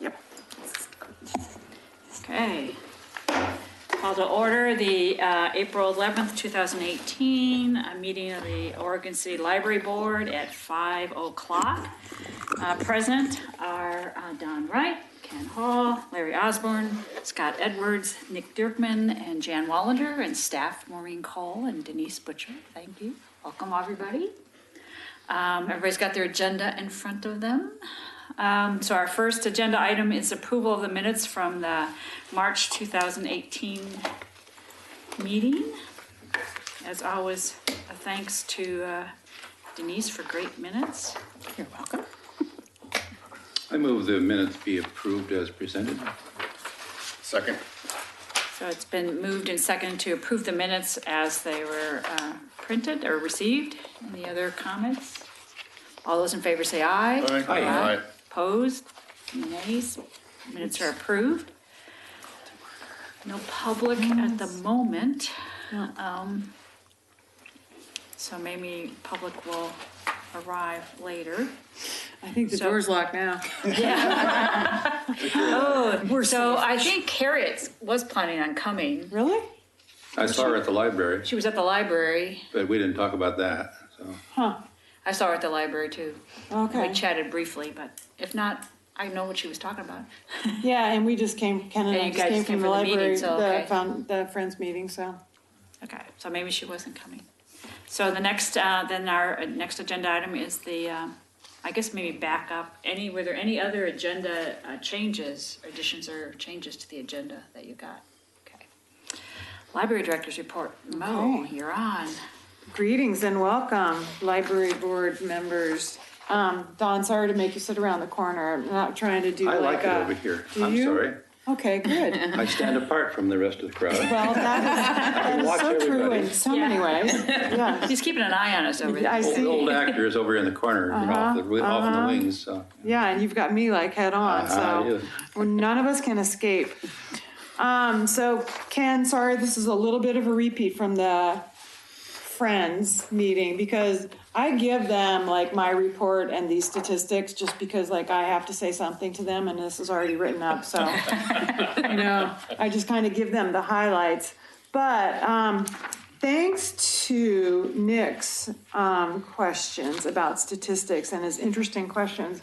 Yep. Okay. Call to order the April 11th, 2018 meeting of the Oregon City Library Board at 5 o'clock. Present are Don Wright, Ken Hall, Larry Osborne, Scott Edwards, Nick Dirkman, and Jan Wallander, and staff Maureen Cole and Denise Butcher. Thank you. Welcome, everybody. Everybody's got their agenda in front of them. So our first agenda item is approval of the minutes from the March 2018 meeting. As always, a thanks to Denise for great minutes. You're welcome. I move the minutes be approved as presented. Second. So it's been moved and seconded to approve the minutes as they were printed or received. Any other comments? All those in favor say aye. Aye. Aye. Opposed? Nays? Minutes are approved. No public at the moment. So maybe public will arrive later. I think the door's locked now. Yeah. Oh, so I think Harriet was planning on coming. Really? I saw her at the library, She was at the library. but we didn't talk about that, so. Huh. I saw her at the library too. Okay. We chatted briefly, but if not, I know what she was talking about. Yeah, and we just came, Ken and And I you just guys came came from for the the meeting, library, so, okay. the Friends meeting, so. Okay, so maybe she wasn't coming. So the next, then our next agenda item is the, I guess maybe back up. Were there any other agenda changes, additions or changes to the agenda that you got? Okay. Library Director's Report. Mo, Okay. you're on. Greetings and welcome, library board members. Don, sorry to make you sit around the corner. I'm not trying to do I like like it a. over here. Do I'm you? sorry. Okay, good. I stand apart from the rest of the crowd. Well, that is watch so true everybody. in so many ways. Yeah. He's keeping an eye on us over there. I see. Old actor is over in the corner, off in the wings, so. Yeah, and you've got me like head on, so well, none of us can escape. So Ken, sorry, this is a little bit of a repeat from the Friends meeting because I give them like my report and these statistics just because like I have to say something to them and this is already written up. So, I just kind of give them the highlights. But thanks to Nick's questions about statistics and his interesting questions,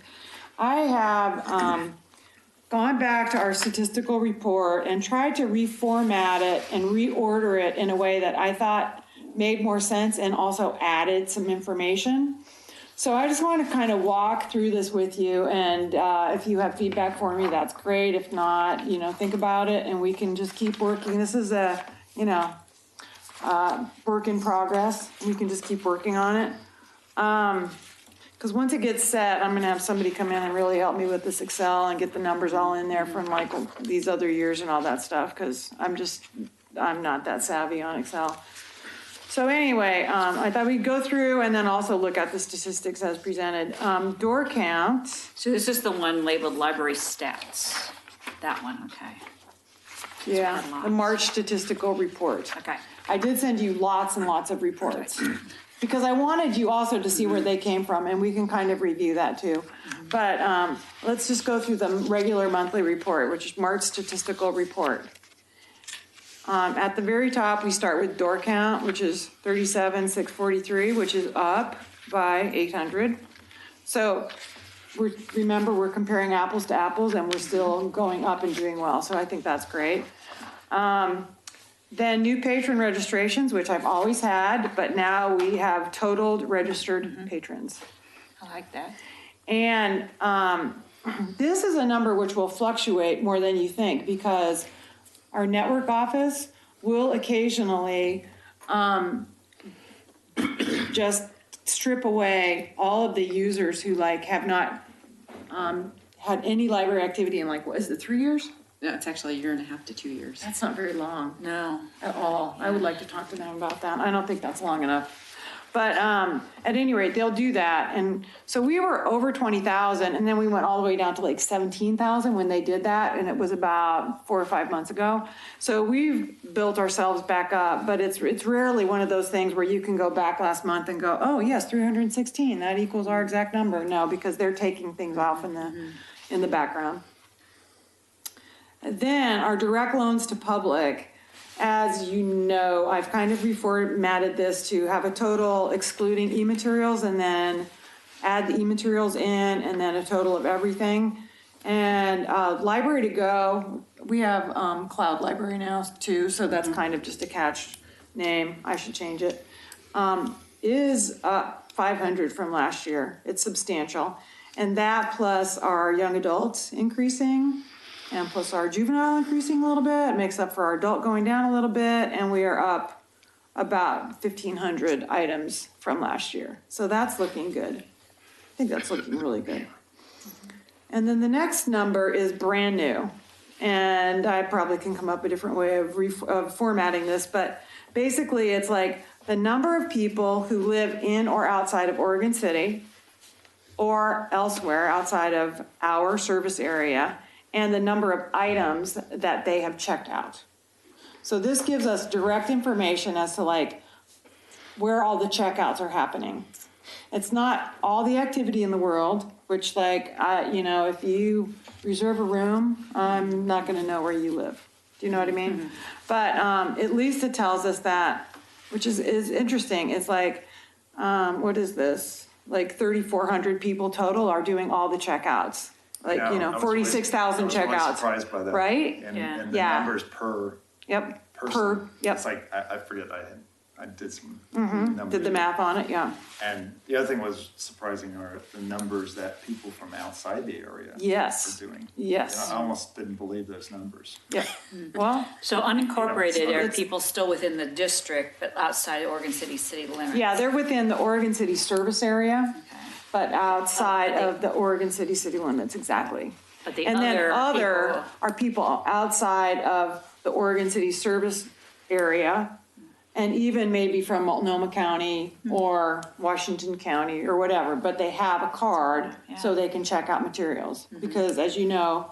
I have gone back to our statistical report and tried to reformat it and reorder it in a way that I thought made more sense and also added some information. So I just want to kind of walk through this with you, and if you have feedback for me, that's great. If not, think about it and we can just keep working. This is a, work in progress. We can just keep working on it. Because once it gets set, I'm going to have somebody come in and really help me with this Excel and get the numbers all in there from like these other years and all that stuff, because I'm not that savvy on Excel. So anyway, I thought we'd go through and then also look at the statistics as presented. Door count. So this is the one labeled library stats. That one, okay. Yeah, quite a lot. the March statistical report. Okay. I did send you lots and lots of reports because I wanted you also to see where they came from, and we can kind of review that too. But let's just go through the regular monthly report, which is March statistical report. At the very top, we start with door count, which is 37,643, which is up by 800. So remember, we're comparing apples to apples, and we're still going up and doing well. So I think that's great. Then new patron registrations, which I've always had, but now we have totaled registered patrons. I like that. And this is a number which will fluctuate more than you think because our network office will occasionally just strip away all of the users who have not had any library activity in what is it, 3 years? No, it's actually 1.5 to 2 years. That's not very long No. at all. I would like to talk to them about that. I don't think that's long enough. But at any rate, they'll do that. And so we were over 20,000, and then we went all the way down to 17,000 when they did that, and it was about 4 or 5 months ago. So we've built ourselves back up, but it's rarely one of those things where you can go back last month and go, oh yes, 316, that equals our exact number. No, because they're taking things off in the background. Then our direct loans to public, as you know, I've kind of reformatted this to have a total excluding e-materials and then add the e-materials in and then a total of everything. And Library to Go, we have Cloud Library now too, so that's kind of just a catch name. I should change it. Is up 500 from last year. It's substantial. And that plus our young adults increasing and plus our juvenile increasing a little bit makes up for our adult going down a little bit. And we are up about 1,500 items from last year. So that's looking good. I think that's looking really good. And then the next number is brand new. And I probably can come up with a different way of formatting this, but basically it's like the number of people who live in or outside of Oregon City or elsewhere outside of our service area and the number of items that they have checked out. So this gives us direct information as to like where all the checkouts are happening. It's not all the activity in the world, which like, if you reserve a room, I'm not going to know where you live. Do you know what I mean? Mm-hmm. But at least it tells us that, which is interesting. It's like, what is this? Like 3,400 people total are doing all the checkouts. Like, 46,000 checkouts. I was surprised by that. Right? And the numbers per person. Yep. It's like, I forget, I did some numbers. Did the math on it, yeah. And the other thing was surprising are the numbers that people from outside the area Yes. are doing. Yes. I almost didn't believe those numbers. Yeah. Well, So unincorporated are it's- people still within the district, but outside of Oregon City limits? yeah, they're within the Oregon City service area, but outside of the Oregon City limits, exactly. But the And then other people- are people outside of the Oregon City service area, and even maybe from Multnomah County or Washington County or whatever, but they have a card so they can check out materials. Because as you know,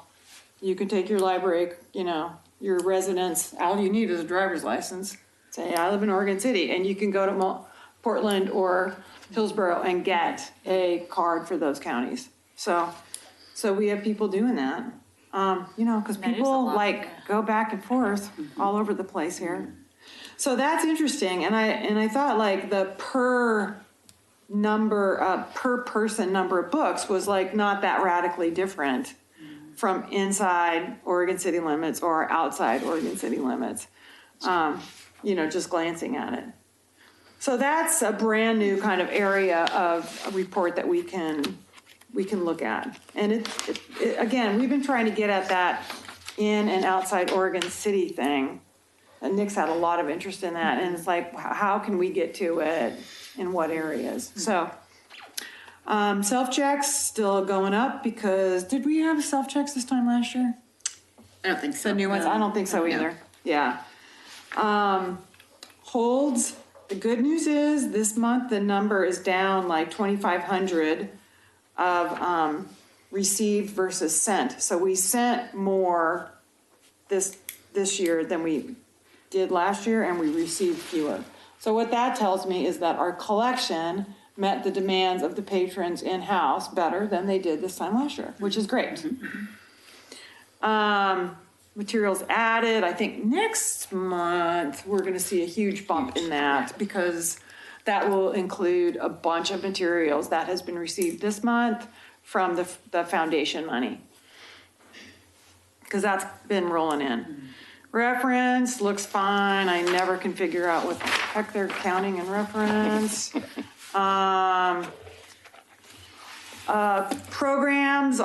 you can take your library, your residence, all you need is a driver's license. Say, I live in Oregon City, and you can go to Portland or Hillsborough and get a card for those counties. So we have people doing that, because That is a people lot, go back and forth all over the place here. So that's interesting, and I thought like the per person number of books was like not that radically different from inside Oregon City limits or outside Oregon City limits. Just glancing at it. So that's a brand new kind of area of a report that we can look at. And it again, we've been trying to get at that in and outside Oregon City thing. And Nick's had a lot of interest in that. And it's like, how can we get to it in what areas? So self-checks still going up because did we have self-checks this time last year? I don't think so. The new ones? I don't think so either. Yeah. Holds. The good news is this month the number is down like 2,500 of received versus sent. So we sent more this year than we did last year, and we received fewer. So what that tells me is that our collection met the demands of the patrons in-house better than they did this time last year, which is great. Materials added, I think next month we're going to see a huge bump in that because that will include a bunch of materials that has been received this month from the foundation money because that's been rolling in. Reference looks fine. I never can figure out what the heck they're counting in reference. Programs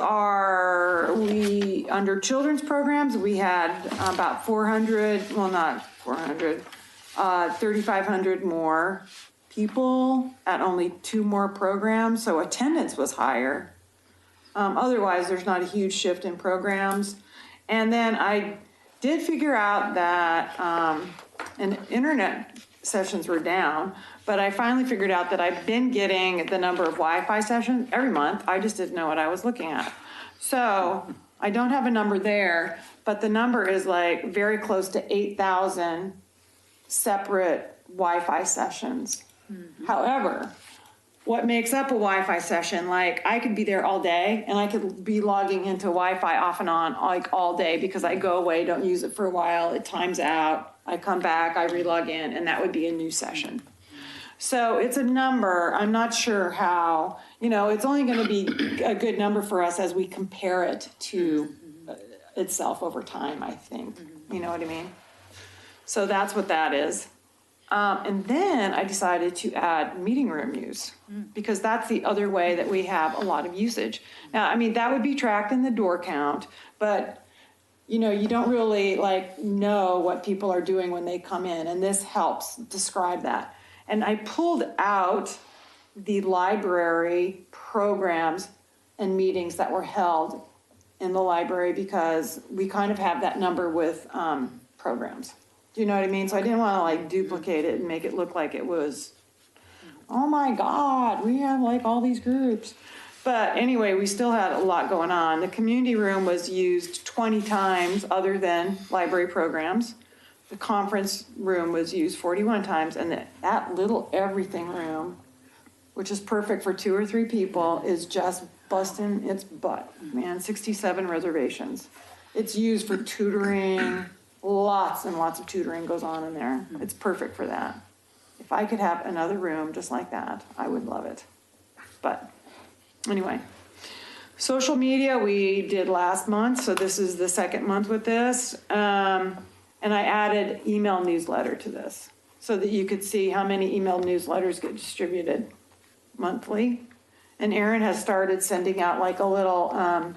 under children's programs, we had about 400, well, not 400, 3,500 more people at only 2 more programs. So attendance was higher. Otherwise, there's not a huge shift in programs. And then I did figure out that and internet sessions were down, but I finally figured out that I've been getting the number of Wi-Fi sessions every month. I just didn't know what I was looking at. So I don't have a number there, but the number is like very close to 8,000 separate Wi-Fi sessions. Mm-hmm. However, what makes up a Wi-Fi session. Like I could be there all day and I could be logging into Wi-Fi off and on like all day because I go away, don't use it for a while, it times out, I come back, I relog in, and that would be a new session. So it's a number. I'm not sure how, it's only going to be a good number for us as we compare it to itself over time, I think. You know what I mean? So that's what that is. And then I decided to add meeting room use because that's the other way that we have a lot of usage. Now, I mean, that would be tracked in the door count, but you don't really know what people are doing when they come in, and this helps describe that. And I pulled out the library programs and meetings that were held in the library because we kind of have that number with programs. Do you know what I mean? So I didn't want to duplicate it and make it look like it was, oh my God, we have all these groups. But anyway, we still had a lot going on. The community room was used 20 times other than library programs. The conference room was used 41 times, and that little everything room, which is perfect for 2 or 3 people, is just busting its butt, man. 67 reservations. It's used for tutoring. Lots and lots of tutoring goes on in there. It's perfect for that. If I could have another room just like that, I would love it. But anyway, social media we did last month, so this is the second month with this. And I added email newsletter to this so that you could see how many email newsletters get distributed monthly. And Erin has started sending out a little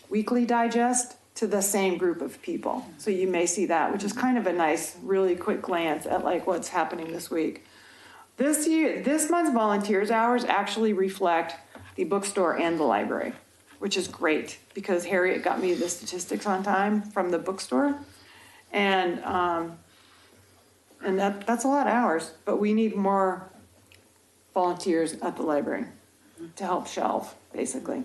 weekly digest to the same group of people. So you may see that, which is kind of a nice, really quick glance at what's happening this week. This month's volunteers hours actually reflect the bookstore and the library, which is great because Harriet got me the statistics on time from the bookstore. And that's a lot of hours, but we need more volunteers at the library to help shelve, basically.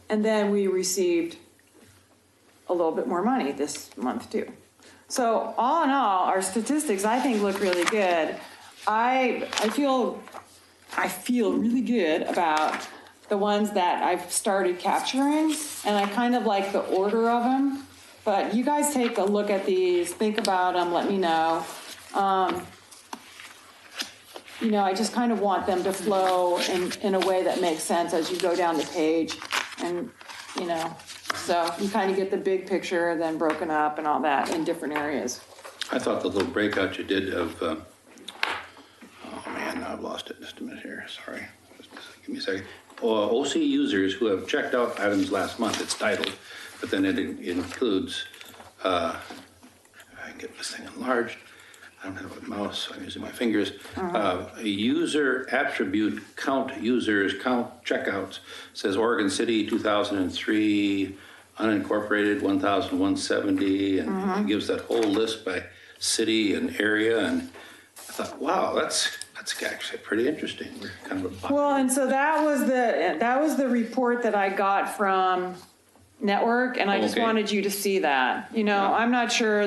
And then we received a little bit more money this month too. So all in all, our statistics I think look really good. I feel really good about the ones that I've started capturing, and I kind of like the order of them. But you guys take a look at these, think about them, let me know. I just kind of want them to flow in a way that makes sense as you go down the page. And, so you kind of get the big picture, then broken up and all that in different areas. I thought the little breakout you did of, oh man, now I've lost it. Just a minute here, sorry. Just give me a second. OC users who have checked out items last month, it's titled, but then it includes, I can get this thing enlarged. I don't have a mouse, so I'm using my fingers. User attribute count users, count checkouts. Says Oregon City, 2003, unincorporated, 1,170, and it gives that whole list by city and area. And I thought, wow, that's actually pretty interesting. We're kind of a well, and so that was the report that I got from Network, and I just wanted you to see that. I'm not sure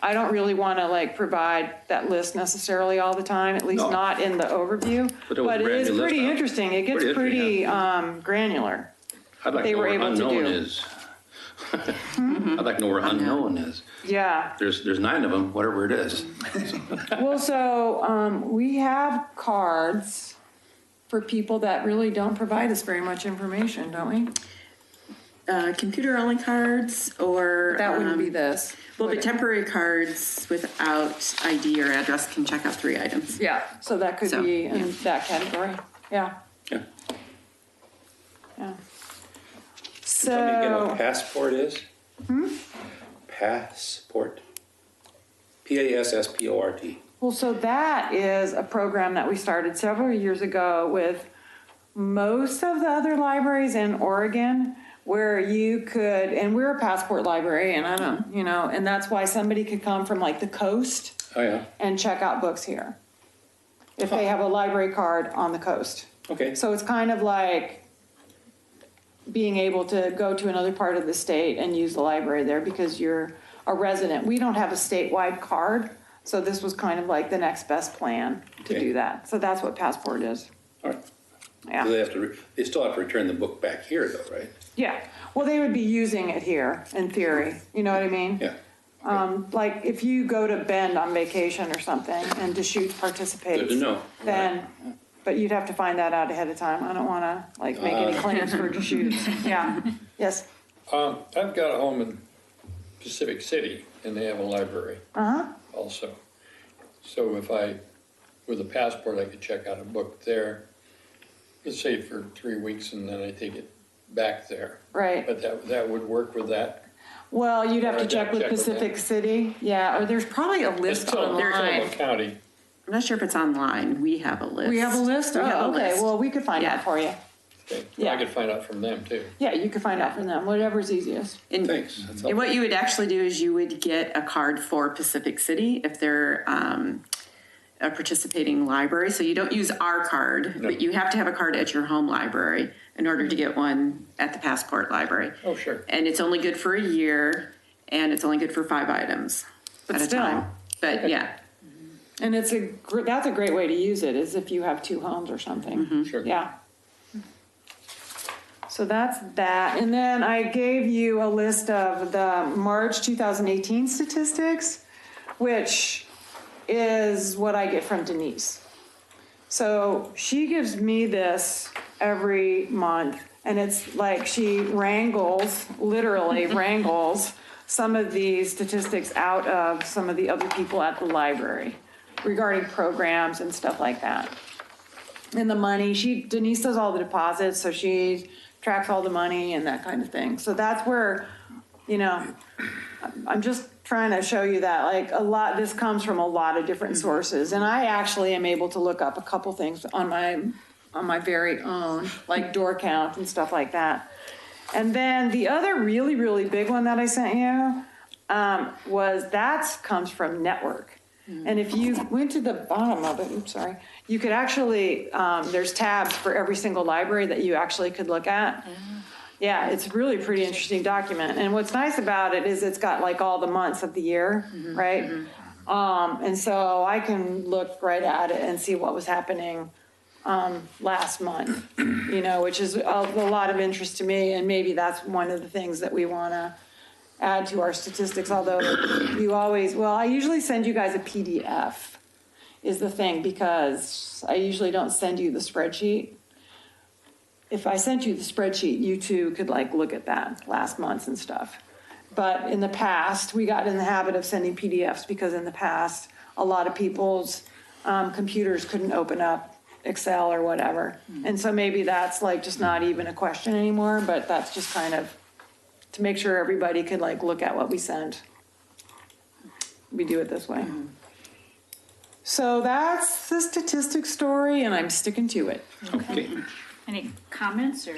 I don't really want to provide that list necessarily all the time, at least not in the overviek. But it is pretty interesting. It gets pretty granular. I'd like to know where unknown is. I'd like to know where unknown is. Yeah. There's 9 of them, whatever it is. Well, so we have cards for people that really don't provide us very much information, don't we? Computer-only cards, or that wouldn't be this. Well, the temporary cards without ID or address can check out 3 items. Yeah, so that could be in that category. Yeah. Yeah. Yeah. Tell me again what passport is? Passport. PASSPORT. Well, so that is a program that we started several years ago with most of the other libraries in Oregon, where you could, and we're a passport library, and I don't, and that's why somebody could come from the coast and check out books here if they have a library card on the coast. Okay. So it's kind of like being able to go to another part of the state and use the library there because you're a resident. We don't have a statewide card, So this was kind of like the next best plan to Okay. do that. So that's what Passport is. All right. Yeah. So they still have to return the book back here though, right? Yeah. Well, they would be using it here in theory. You know what I mean? Yeah. Like if you go to Bend on vacation or something and Deschutes participates. Good to know. Then, but you'd have to find that out ahead of time. I don't want to like make any claims for Deschutes. Yeah. Yes. I've got a home in Pacific City, and they have a library also. So if with a Passport, I could check out a book there, let's say for 3 weeks, and then I take it back there. Right. But that would work with that? Well, you'd have to I'd check with check with Pacific them. City. Yeah. Or there's probably a It's list still online. Oklahoma County. I'm not sure if it's online. We have a list. We have a list? We have a Oh, okay. list. Well, we could find Yeah. out for you. Okay. Yeah. I could find out from them too. Yeah, you could find out from them, whatever's easiest. And, Thanks. That's and helpful. what you would actually do is you would get a card for Pacific City if they're a participating library. So you don't use our card, but you have to have a card at your home library in order to get one at the Passport Library. Oh, sure. And it's only good for a year, and it's only good for 5 items But at a still. time. But yeah, And that's a great way to use it, is if you have 2 homes or something. Sure. Yeah. So that's that. And then I gave you a list of the March 2018 statistics, which is what I get from Denise. So she gives me this every month, and it's like she wrangles, literally wrangles, some of these statistics out of some of the other people at the library regarding programs and stuff like that. And the money, Denise does all the deposits, so she tracks all the money and that kind of thing. So that's where, I'm just trying to show you that, like, this comes from a lot of different sources. And I actually am able to look up a couple things on my very own, like door count and stuff like that. And then the other really, really big one that I sent you comes from Network. And if you went to the bottom of it, you could actually, there's tabs for every single library that you actually could look at. Yeah, it's really a pretty interesting document. And what's nice about it is it's got like all the months of the year, right? And so I can look right at it and see what was happening last month, which is a lot of interest to me. And maybe that's one of the things that we want to add to our statistics, although I usually send you guys a PDF is the thing, because I usually don't send you the spreadsheet. If I sent you the spreadsheet, you too could like look at that last month's and stuff. But in the past, we got in the habit of sending PDFs because in the past, a lot of people's computers couldn't open up Excel or whatever. And so maybe that's like just not even a question anymore, but that's just kind of to make sure everybody could like look at what we send. We do it this way. So that's the statistics story, and I'm sticking to it. Okay. Any comments or?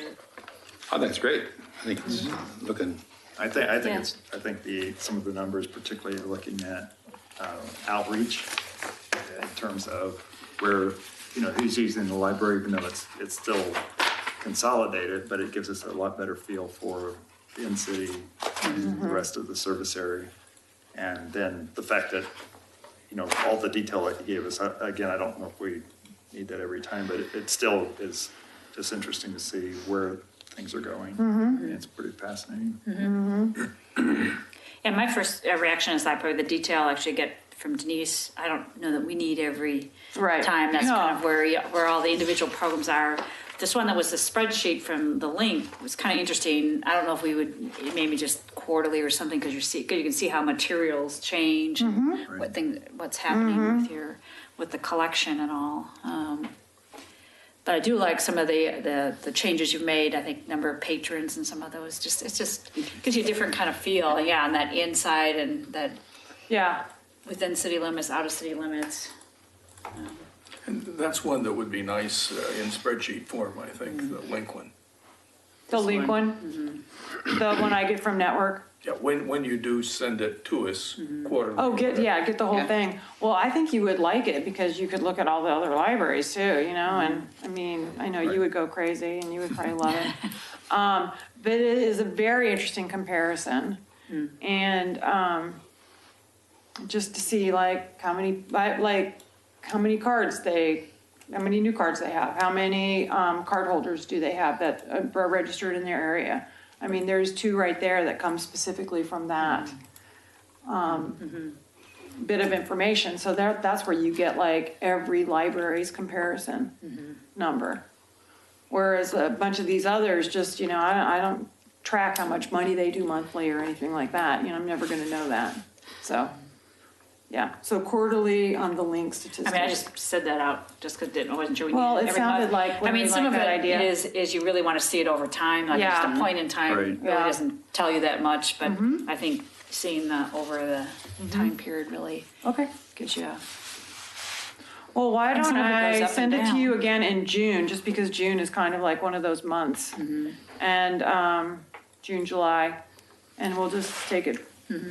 Oh, that's great. I think it's looking, I Yeah. think some of the numbers, particularly looking at outreach in terms of where, who's using the library, even though it's still consolidated, but it gives us a lot better feel for the in-city and the rest of the service area. And then the fact that, all the detail that you gave us, again, I don't know if we need that every time, but it still is just interesting to see where things are going. And it's pretty fascinating. And my first reaction is that probably the detail I actually get from Denise. I don't know that we need every Right. time. That's No. kind of where all the individual programs are. This one that was the spreadsheet from the link was kind of interesting. I don't know if we would maybe just quarterly or something, because you can see how materials change and what's happening with the collection and all. But I do like some of the changes you've made. I think number of patrons and some of those. It just gives you a different kind of feel. Yeah, on that inside and that Yeah. within city limits, out of city limits. And that's one that would be nice in spreadsheet form, I think, the link one. The link one? The one I get from Network? Yeah, when you do send it to us quarterly. Oh, get the whole Yeah. thing. Well, I think you would like it because you could look at all the other libraries too, and I mean, I know you would go crazy and you would probably love it. But it is a very interesting comparison. And just to see like how many new cards they have, how many card holders do they have that are registered in their area. I mean, there's 2 right there that come specifically from that bit of information. So that's where you get like every library's comparison number. Whereas a bunch of these others just, I don't track how much money they do monthly or anything like that. I'm never going to know that. So, yeah. So quarterly on the link statistics. I mean, I just said that out just because I wasn't sure. Well, it every sounded month. like women some like of that it idea. is you really want to see it over time. Like Yeah. just a point in time Right. really Yeah. doesn't tell you that much, but I think seeing over the time period really Okay. gives you. Well, why And don't some of it goes I up and send it to down. you again in June, just because June is kind of like one of those months. And June, July, and we'll just take it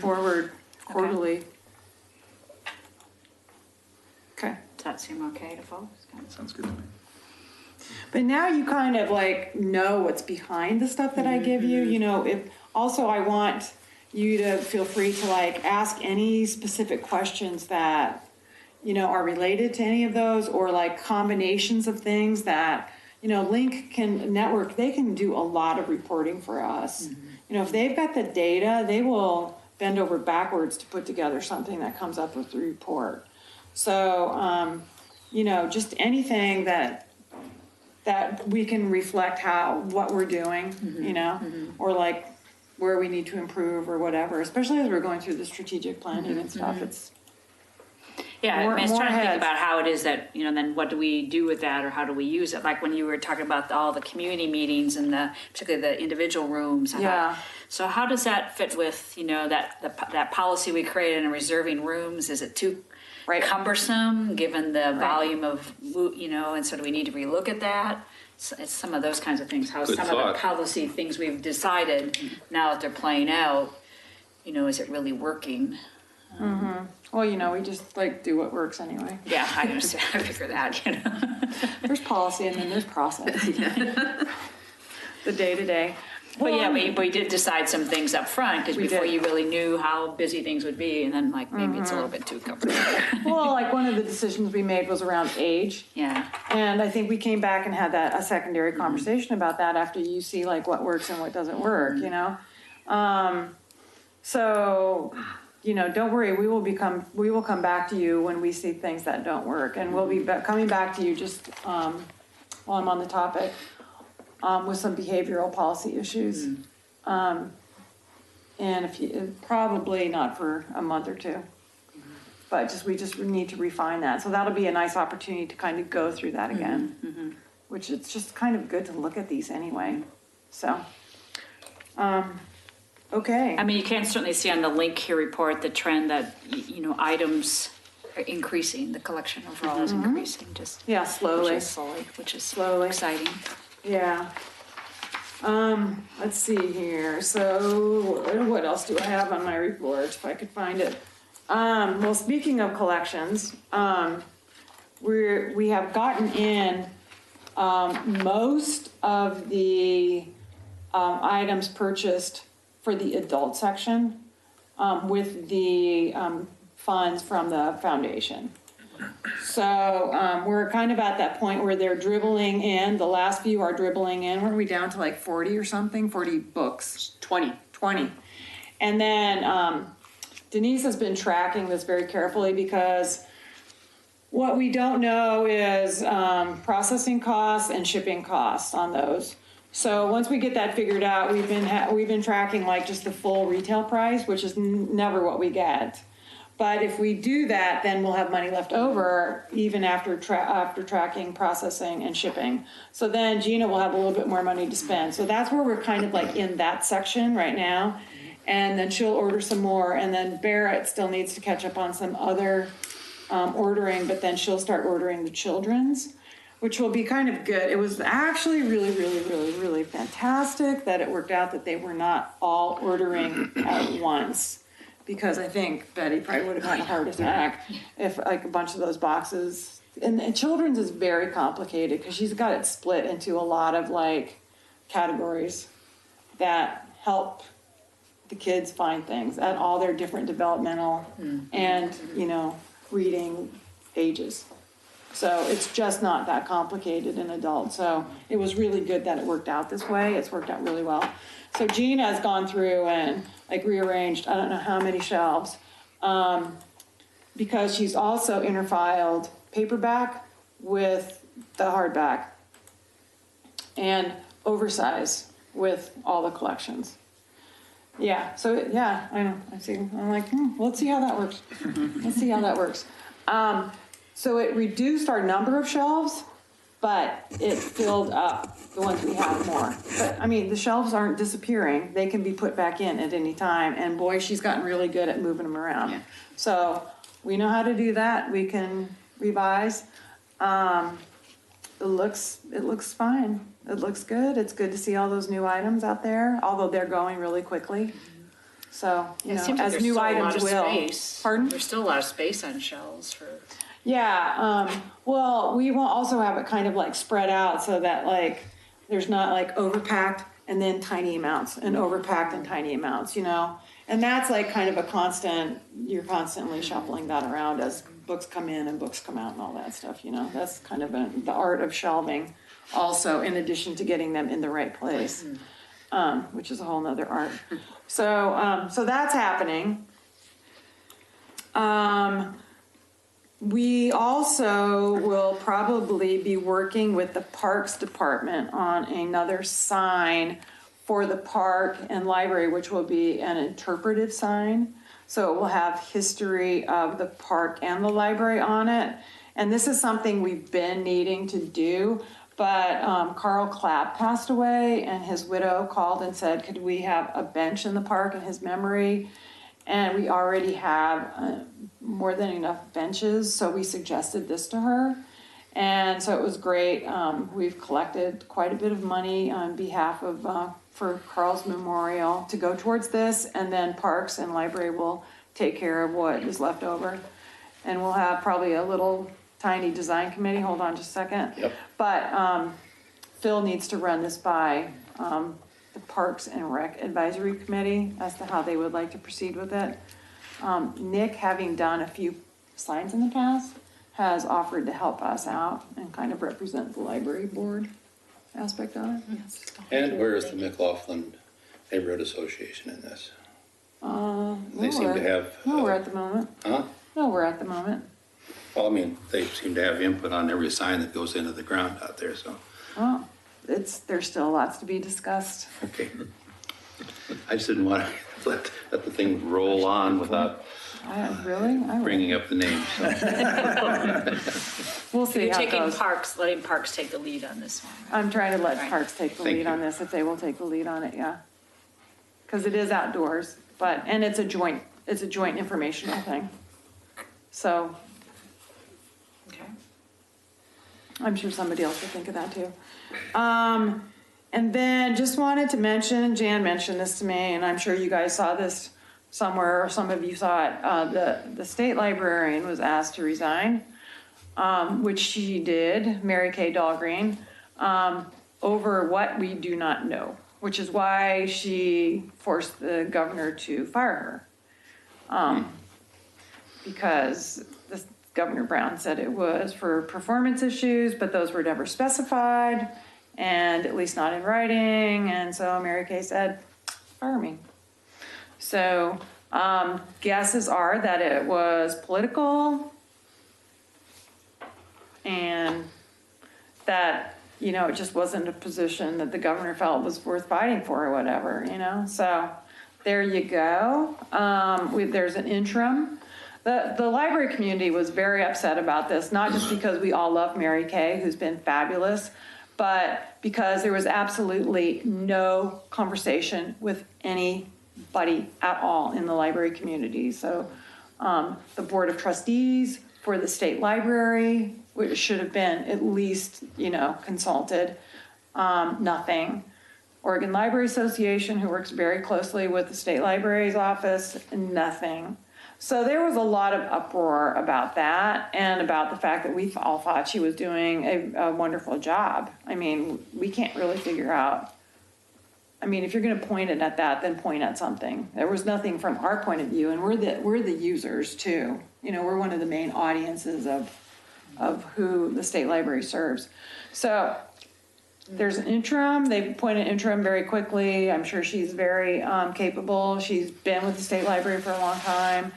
forward quarterly. Okay. Does that seem okay to folks? Sounds good to me. But now you kind of like know what's behind the stuff that I give you. If also I want you to feel free to like ask any specific questions that are related to any of those, or like combinations of things that Link Network, they can do a lot of reporting for us. If they've got the data, they will bend over backwards to put together something that comes up with the report. So just anything that we can reflect what we're doing, or like where we need to improve or whatever, especially as we're going through the strategic planning and stuff. It's Yeah, More- I mean, it's more trying to think heads. about how it is that, then what do we do with that or how do we use it? Like when you were talking about all the community meetings and particularly the individual rooms. Yeah. So how does that fit with, that policy we created in reserving rooms? Is it too Right. cumbersome given the volume of, and so do we need to relook at that? It's some of those kinds of things, how Good some of thought. the policy things we've decided, now that they're playing out, is it really working? well, we just like do what works anyway. Yeah, I understand. I figure that, There's policy and then there's process. The day to day. But yeah, we did decide some things up front because We before did. you really knew how busy things would be, and then like maybe it's a little bit too comfortable. Well, like one of the decisions we made was around age. Yeah. And I think we came back and had a secondary conversation about that after you see like what works and what doesn't work, So, don't worry, we will come back to you when we see things that don't work. And we'll be coming back to you just while I'm on the topic with some behavioral policy issues. And probably not for a month or two. But we just need to refine that. So that'll be a nice opportunity to kind of go through that again, which it's just kind of good to look at these anyway. So, okay. I mean, you can certainly see on the link here report the trend that, items are increasing, the collection overall is increasing, just. Yeah, slowly. Which is Slowly. exciting. Yeah. Let's see here. So what else do I have on my report if I could find it? Well, speaking of collections, we have gotten in most of the items purchased for the adult section with the funds from the foundation. So we're kind of at that point where they're dribbling in. The last few are dribbling in. Were we down to like 40 or something? 40 books. 20. And then Denise has been tracking this very carefully because what we don't know is processing costs and shipping costs on those. So once we get that figured out, we've been tracking like just the full retail price, which is never what we get. But if we do that, then we'll have money left over even after tracking, processing, and shipping. So then Gina will have a little bit more money to spend. So that's where we're kind of like in that section right now. And then she'll order some more. And then Barrett still needs to catch up on some other ordering, but then she'll start ordering the children's, which will be kind of good. It was actually really, really, really, really fantastic that it worked out that they were not all ordering at once. Because I think Betty probably would have had a heart attack if like a bunch of those boxes. And children's is very complicated because she's got it split into a lot of like categories that help the kids find things at all their different developmental and, reading ages. So it's just not that complicated in adults. So it was really good that it worked out this way. It's worked out really well. So Jean has gone through and rearranged, I don't know how many shelves, because she's also interfiled paperback with the hardback and oversize with all the collections. Yeah, so yeah, I know. I'm like, let's see how that works. Let's see how that works. So it reduced our number of shelves, but it filled up the ones we have more. But the shelves aren't disappearing. They can be put back in at any time. And boy, she's gotten really good at moving them around. Yeah. So we know how to do that. We can revise. It looks fine. It looks good. It's good to see all those new items out there, although they're going really quickly. So, It seems like as there's new still a lot items of will. space. Pardon? There's still a lot of space on shelves for. Yeah, well, we will also have it kind of like spread out so that there's not overpacked and then tiny amounts and overpacked and tiny amounts, And that's kind of a constant, you're constantly shuffling that around as books come in and books come out and all that stuff, That's kind of the art of shelving also, in addition to getting them in the right place, which is a whole nother art. So that's happening. We also will probably be working with the Parks Department on another sign for the park and library, which will be an interpretive sign. So it will have history of the park and the library on it. And this is something we've been needing to do, but Carl Clapp passed away and his widow called and said, could we have a bench in the park in his memory? And we already have more than enough benches, so we suggested this to her. And so it was great. We've collected quite a bit of money on behalf of, for Carl's memorial to go towards this, and then Parks and Library will take care of what is left over. And we'll have probably a little tiny design committee. Hold on just a second. Yep. But Phil needs to run this by the Parks and Rec Advisory Committee as to how they would like to proceed with it. Nick, having done a few signs in the past, has offered to help us out and kind of represent the library board aspect of it. And where is the McLaughlin Neighborhood Association in this? They seem to have. Nowhere at the moment. Huh? Nowhere at the moment. Well, they seem to have input on every sign that goes into the ground out there, so. Well, there's still lots to be discussed. Okay. I just didn't want to let the thing roll on without Really? I will. bringing up the names. We'll see You're how it taking goes. letting Parks take the lead on this one. I'm trying to let Right. Parks take the Thank lead you. on this, if they will take the lead on it, yeah. Because it is outdoors, and it's a joint informational thing. So Okay. I'm sure somebody else will think of that too. And then just wanted to mention, Jan mentioned this to me, and I'm sure you guys saw this somewhere, or some of you saw it. The state librarian was asked to resign, which she did, Mary Kay Dahlgreen, over what we do not know, which is why she forced the governor to fire her. Because Governor Brown said it was for performance issues, but those were never specified, and at least not in writing. And so Mary Kay said, fire me. So guesses are that it was political, and that, it just wasn't a position that the governor felt was worth fighting for or whatever, So there you go. There's an interim. The library community was very upset about this, not just because we all love Mary Kay, who's been fabulous, but because there was absolutely no conversation with anybody at all in the library community. So the Board of Trustees for the state library, which should have been at least, consulted, nothing. Oregon Library Association, who works very closely with the state library's office, nothing. So there was a lot of uproar about that, and about the fact that we all thought she was doing a wonderful job. We can't really figure out I mean, if you're gonna point it at that, then point at something. There was nothing from our point of view, and we're the users too. You know, we're one of the main audiences of who the state library serves. So there's an interim, they appointed an interim very quickly. I'm sure she's very capable. She's been with the state library for a long time.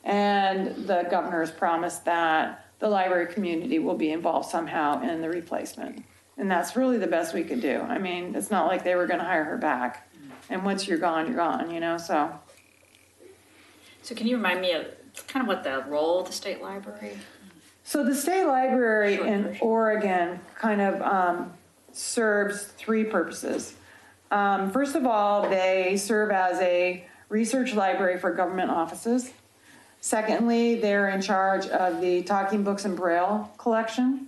And the governor has promised that the library community will be involved somehow in the replacement. And that's really the best we could do. I mean, it's not like they were gonna hire her back. And once you're gone, you know, so. So can you remind me of kind of what the role of the state library? So the state library Short in version. Oregon kind of serves three purposes. First of all, they serve as a research library for government offices. Secondly, they're in charge of the Talking Books and Braille collection.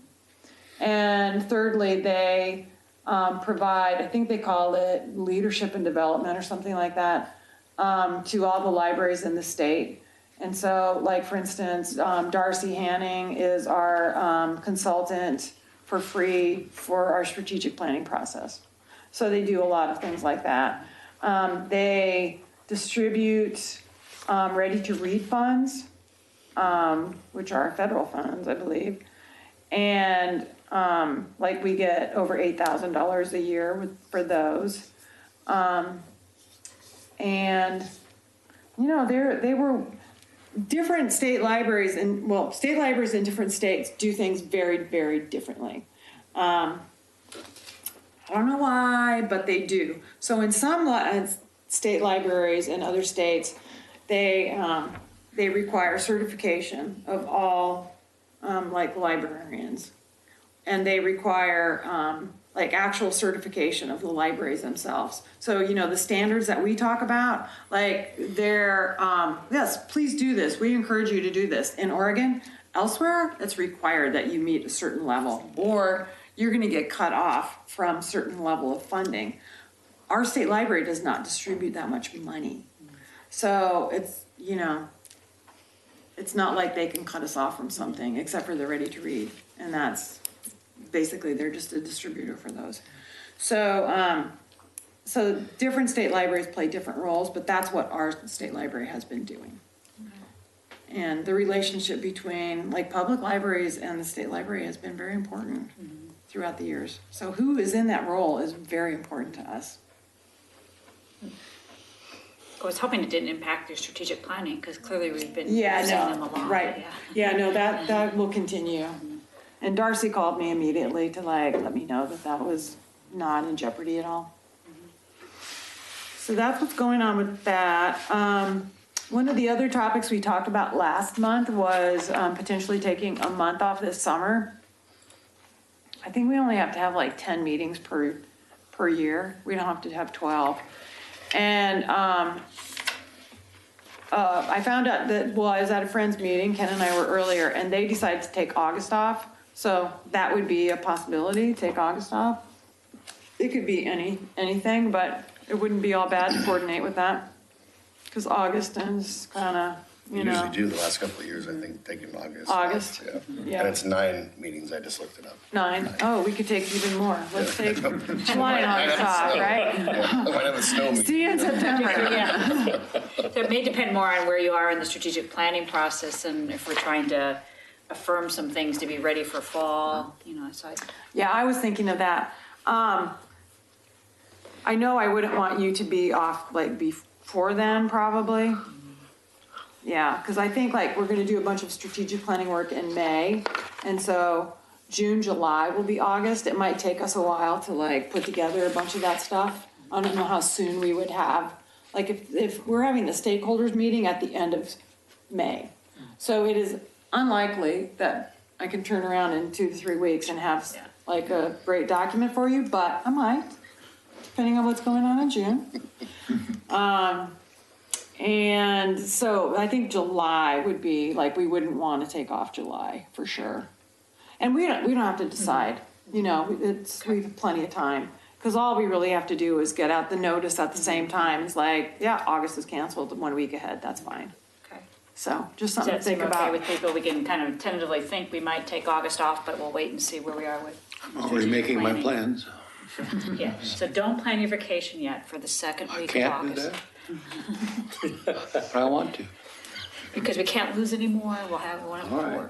And thirdly, they provide, I think they call it leadership and development or something like that, to all the libraries in the state. And so, like, for instance, Darcy Hanning is our consultant for free for our strategic planning process. So they do a lot of things like that. They distribute ready-to-read funds, which are federal funds, I believe. And like we get over $8,000 a year for those. And, you know, they were different state libraries state libraries in different states do things very, very differently. I don't know why, but they do. So in some state libraries in other states, they require certification of all like librarians, and they require like actual certification of the libraries themselves. So, you know, the standards that we talk about, like they're, yes, please do this. We encourage you to do this. In Oregon, elsewhere, it's required that you meet a certain level or you're gonna get cut off from certain level of funding. Our state library does not distribute that much money. So it's, you know, it's not like they can cut us off from something except for the ready to read. And that's, basically, they're just a distributor for those. So, so different state libraries play different roles, but that's what our state library has been doing. And the relationship between like public libraries and the state library has been very important throughout the years. So who is in that role is very important to us. I was hoping it didn't impact your strategic planning, because clearly we've been Yeah, using them a no, lot. right. Yeah, no, that will continue. And Darcy called me immediately to like let me know that that was not in jeopardy at all. So that's what's going on with that. One of the other topics we talked about last month was potentially taking a month off this summer. I think we only have to have like 10 meetings per year. We don't have to have 12. And I found out that, well, I was at a friend's meeting, Ken and I were earlier, and they decided to take August off. So that would be a possibility, take August off. It could be anything, but it wouldn't be all bad to coordinate with that. Because August is kind of, you know. Usually do the last couple of years, I think, taking August. August, Yeah. yeah. And it's 9 meetings, I just looked it up. 9. Oh, we could take even more. Let's take July and August off, right? Yeah, I might have a snow meeting. See you in September. Yeah. So it may depend more on where you are in the strategic planning process, and if we're trying to affirm some things to be ready for fall, you know, so Yeah, I was thinking of that. I know I wouldn't want you to be off like before then, probably. Yeah, because I think like we're going to do a bunch of strategic planning work in May, and so June, July will be August. It might take us a while to like put together a bunch of that stuff. I don't know how soon we would have, like if we're having the stakeholders meeting at the end of May. So it is unlikely that I can turn around in 2 to 3 weeks and have like a great document for you, but I might, depending on what's going on in June. And so I think July would be like, we wouldn't want to take off July for sure. And we don't have to decide, you know, we have plenty of time. Because all we really have to do is get out the notice at the same time. It's like, yeah, August is canceled 1 week ahead, that's fine. okay. So just Does something that to think seem okay about. with people? We can kind of tentatively think we might take August off, but we'll wait and see where we are with. Already making my plans. Yeah, so don't plan your vacation yet for the second I week of can't do August. that. But I want to. Because we can't lose any more, we'll have one All right.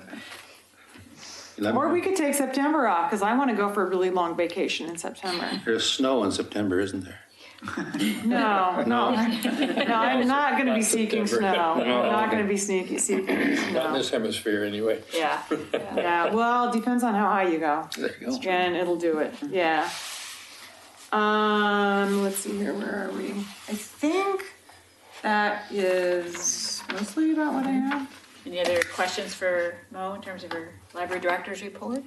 before. Or we could take September off, because I want to go for a really long vacation in September. There's snow in September, isn't there? No, no, I'm not going to be seeking September. snow. I'm not going to be seeking Not in snow. this hemisphere anyway. Yeah, Yeah, well, it depends on how high you go. There you go. And it'll do it, yeah. Let's see here, where are we? I think that is mostly about what I have. any other questions for Mo in terms of your library director's report?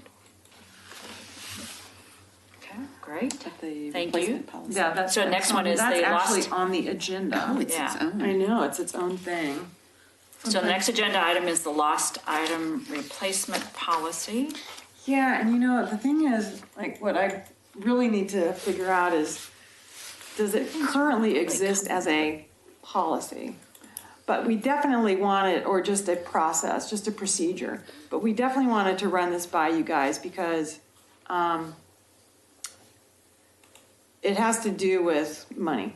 Okay, great. The Thank replacement you. policy. Yeah, that's. So next one is that's the actually lost- on the agenda. Oh, it's its Yeah. own. I know, it's its own thing. So the next agenda item is the lost item replacement policy. Yeah, and the thing is, like, what I really need to figure out is, does it currently exist as a policy? But we definitely want it, or just a process, just a procedure. But we definitely wanted to run this by you guys because it has to do with money.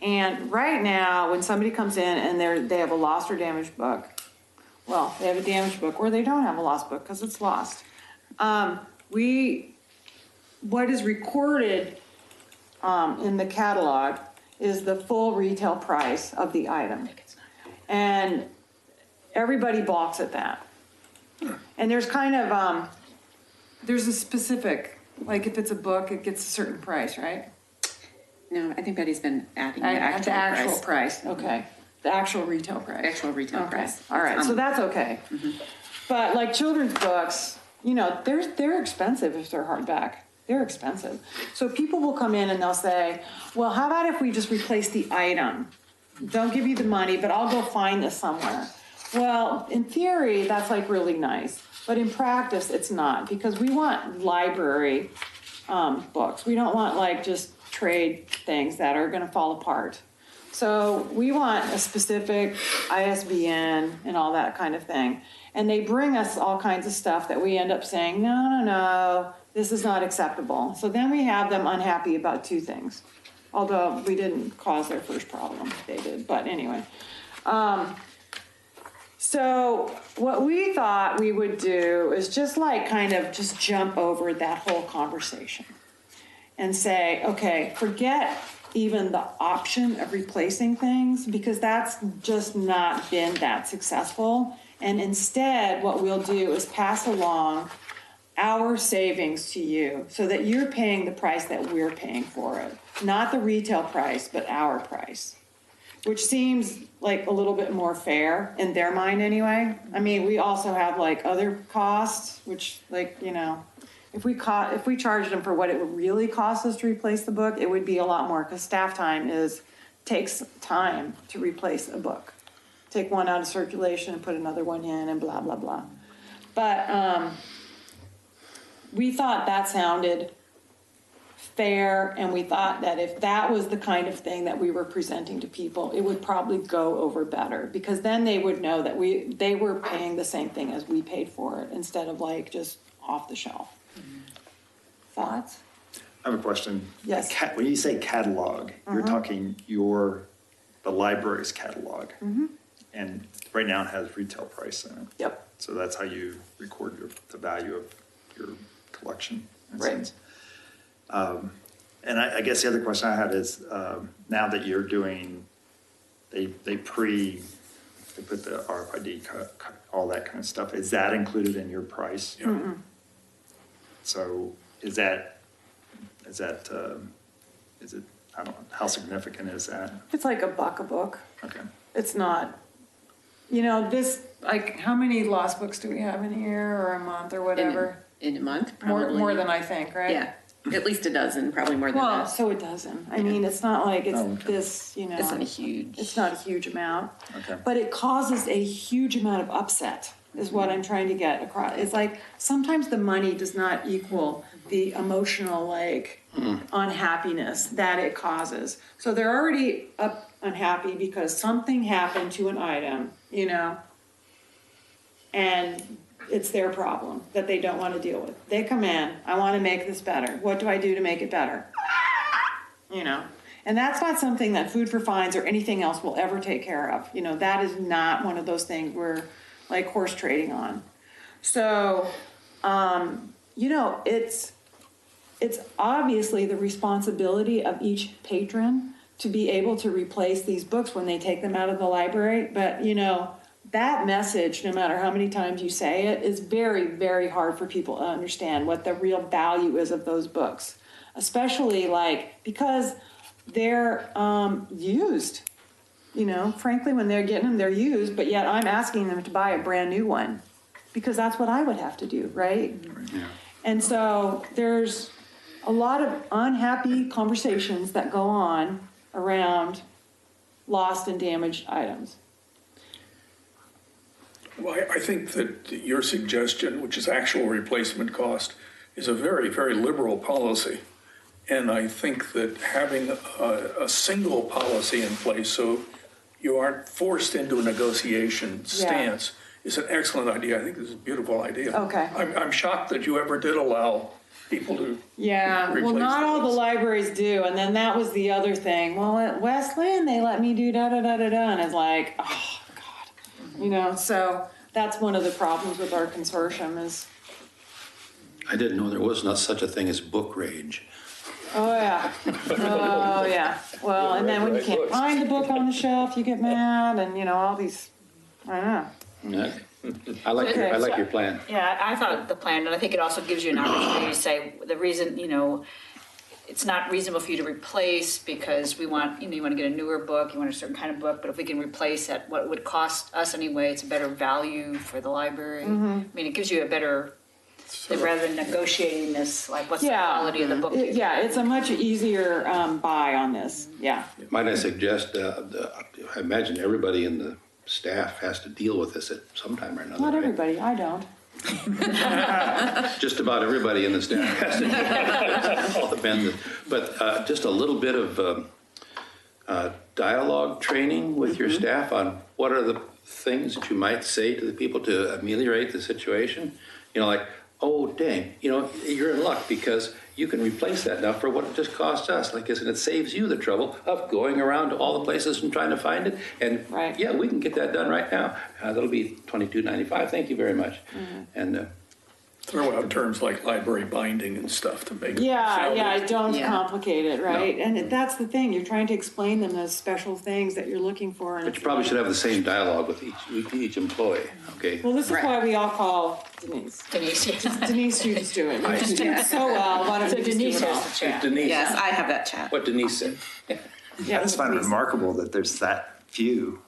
And right now, when somebody comes in and they have a lost or damaged book, well, they have a damaged book, or they don't have a lost book because it's lost. What is recorded in the catalog is the full retail price of the item. And everybody balks at that. And there's kind of, there's a specific, like if it's a book, it gets a certain price, right? No, I think Betty's been adding the At the actual actual price. price, okay. The actual retail price. Actual retail Okay. price. All right, so that's okay. But like children's books, they're expensive if they're hardback. They're expensive. So people will come in and they'll say, well, how about if we just replace the item? Don't give you the money, but I'll go find this somewhere. Well, in theory, that's like really nice. But in practice, it's not, because we want library books. We don't want like just trade things that are gonna fall apart. So we want a specific ISBN and all that kind of thing. And they bring us all kinds of stuff that we end up saying, no, this is not acceptable. So then we have them unhappy about two things. Although we didn't cause their first problem, they did, but anyway. So what we thought we would do is just like kind of just jump over that whole conversation and say, okay, forget even the option of replacing things, because that's just not been that successful. And instead, what we'll do is pass along our savings to you so that you're paying the price that we're paying for it. Not the retail price, but our price, which seems like a little bit more fair in their mind anyway. I mean, we also have like other costs, which like, if we charged them for what it would really cost us to replace the book, it would be a lot more, because staff time takes time to replace a book. Take one out of circulation and put another one in and blah, blah, blah. But we thought that sounded fair, and we thought that if that was the kind of thing that we were presenting to people, it would probably go over better, because then they would know that they were paying the same thing as we paid for it, instead of like just off the shelf. Thoughts? I have a question. Yes. When you say catalog, you're talking the library's catalog. And right now it has retail price in it. Yep. So that's how you record the value of your collection. in a Right. sense. And I guess the other question I had is, now that you're doing, they put the RFID, all that kind of stuff, is that included in your price? Yeah. So is it, I don't know, how significant is that? It's like $1 a book. Okay. It's not, this, like, how many lost books do we have in a year or a month or whatever? In a month, More probably. than I think, right? Yeah, at least a dozen, probably more than Well, that. so it doesn't. I mean, it's not like it's Oh, okay. this, It's not a huge. It's not a huge amount. Okay. But it causes a huge amount of upset, is what I'm trying to get across. It's like, sometimes the money does not equal the emotional, like, unhappiness that it causes. So they're already unhappy because something happened to an item, and it's their problem that they don't want to deal with. They come in, I want to make this better. What do I do to make it better? You know, and that's not something that Food for Fines or anything else will ever take care of. You know, that is not one of those things we're like horse trading on. So, you know, it's obviously the responsibility of each patron to be able to replace these books when they take them out of the library. But, you know, that message, no matter how many times you say it, is very, very hard for people to understand what the real value is of those books, especially like because they're used. You know, frankly, when they're getting them, they're used, but yet I'm asking them to buy a brand new one because that's what I would have to do, right? Yeah. And so there's a lot of unhappy conversations that go on around lost and damaged items. Well, I think that your suggestion, which is actual replacement cost, is a very, very liberal policy. And I think that having a single policy in place so you aren't forced into a negotiation stance is an excellent idea. I think this is a beautiful idea. Okay. I'm shocked that you ever did allow people to Yeah, well, replace not all the books. libraries do. And then that was the other thing. Well, at Westland, they let me do da-da-da-da-da. And it's like, oh, God. You know, so that's one of the problems with our consortium is, I didn't know there was not such a thing as book rage. oh, yeah. Oh, yeah. Well, and then when you can't find the book on the shelf, you get mad and, you know, all these, I don't know. Yeah. I like your plan. Yeah, I thought the plan, and I think it also gives you an opportunity to say the reason, you know, it's not reasonable for you to replace because we want, you know, you want to get a newer book, you want a certain kind of book, but if we can replace at what it would cost us anyway, it's a better value for the library. I mean, it gives you a better, rather than negotiating this, like what's the quality of the book. It's a much easier buy on this. Yeah. Might I suggest, I imagine everybody in the staff has to deal with this at some time or another. Not right? everybody. I don't. Just about everybody in the staff has to deal with all the bends. But just a little bit of dialogue training with your staff on what are the things that you might say to the people to ameliorate the situation. You know, like, oh, dang, you know, you're in luck because you can replace that now for what it just cost us. Like, and it saves you the trouble of going around to all the places and trying to find it. And yeah, we can get that done right now. That'll be $22.95. Thank you very much. And throw out terms like library binding and stuff to make it sound don't complicate it, right? No. And that's the thing, you're trying to explain them those special things that you're looking for. but you probably should have the same dialogue with each employee, okay? Well, this is why we all call Denise. Denise, Denise, you just do it. You just do it so well. Why don't so you just Denise do it has all? the chat. Denise, Yes, I have that chat. what Denise said. I Yeah, just find it Denise. remarkable that there's that few